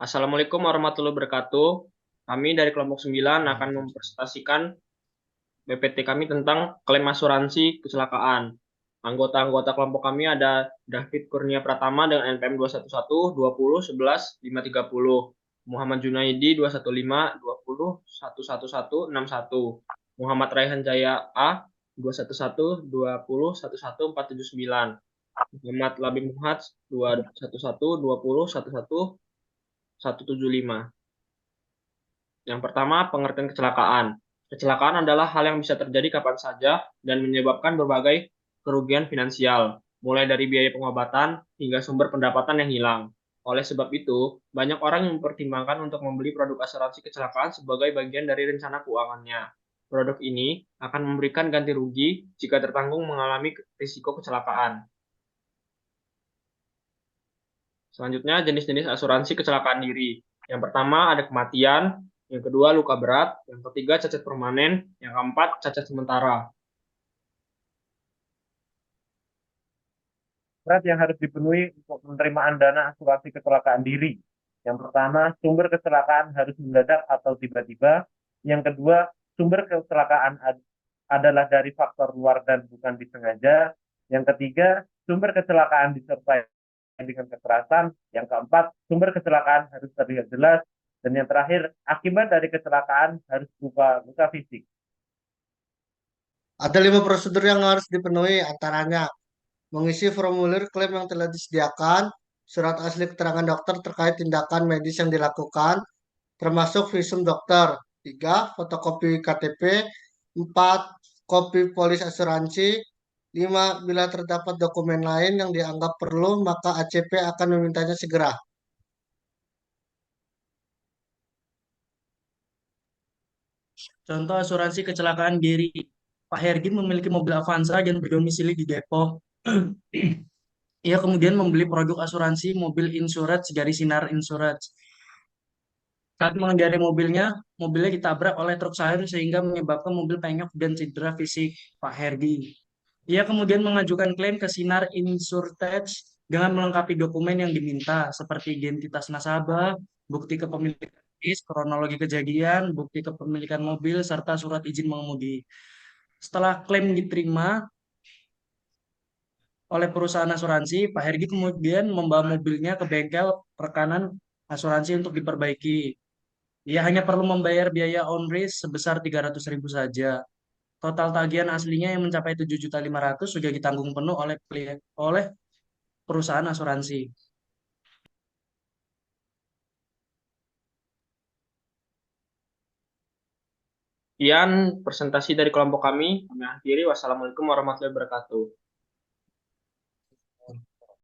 Assalamualaikum warahmatullahi wabarakatuh. Kami dari kelompok 9 akan mempresentasikan BPT kami tentang klaim asuransi kecelakaan. Anggota-anggota kelompok kami ada David Kurnia Pratama dengan NPM 211 20 11 530, Muhammad Junaidi 215 20 111 61, Muhammad Raihan Jaya A 211 20 11 479, Muhammad Labib Muhad 211 20 11 175. Yang pertama, pengertian kecelakaan. Kecelakaan adalah hal yang bisa terjadi kapan saja dan menyebabkan berbagai kerugian finansial, mulai dari biaya pengobatan hingga sumber pendapatan yang hilang. Oleh sebab itu, banyak orang yang mempertimbangkan untuk membeli produk asuransi kecelakaan sebagai bagian dari rencana keuangannya. Produk ini akan memberikan ganti rugi jika tertanggung mengalami risiko kecelakaan. Selanjutnya, jenis-jenis asuransi kecelakaan diri. Yang pertama ada kematian, yang kedua luka berat, yang ketiga cacat permanen, yang keempat cacat sementara. Syarat yang harus dipenuhi untuk penerimaan dana asuransi kecelakaan diri. Yang pertama, sumber kecelakaan harus mendadak atau tiba-tiba. Yang kedua, sumber kecelakaan adalah dari faktor luar dan bukan disengaja. Yang ketiga, sumber kecelakaan disertai dengan kekerasan. Yang keempat, sumber kecelakaan harus terlihat jelas. Dan yang terakhir, akibat dari kecelakaan harus berupa luka fisik. Ada 5 prosedur yang harus dipenuhi, antaranya mengisi formulir klaim yang telah disediakan, surat asli keterangan dokter terkait tindakan medis yang dilakukan, termasuk visum dokter, 3. Fotokopi KTP, 4. Kopi polis asuransi, 5. Bila terdapat dokumen lain yang dianggap perlu, maka ACP akan memintanya segera. Contoh asuransi kecelakaan diri. Pak Hergi memiliki mobil Avanza dan berdomisili di Depok. Ia kemudian membeli produk asuransi mobil insurance dari Sinar Insurance. Saat mengendarai mobilnya ditabrak oleh truk sayur sehingga menyebabkan mobil penyok dan cedera fisik Pak Hergi. Ia kemudian mengajukan klaim ke Sinar Insurtech dengan melengkapi dokumen yang diminta seperti identitas nasabah, bukti kepemilikan, kronologi kejadian, bukti kepemilikan mobil, serta surat izin mengemudi. Setelah klaim diterima oleh perusahaan asuransi, Pak Hergi kemudian membawa mobilnya ke bengkel rekanan asuransi untuk diperbaiki. Ia hanya perlu membayar biaya on risk sebesar 300.000 saja. Total tagihan aslinya yang mencapai 7.500.000 sudah ditanggung penuh oleh perusahaan asuransi. Sekian presentasi dari kelompok kami. Kami akhiri. Wassalamualaikum warahmatullahi wabarakatuh.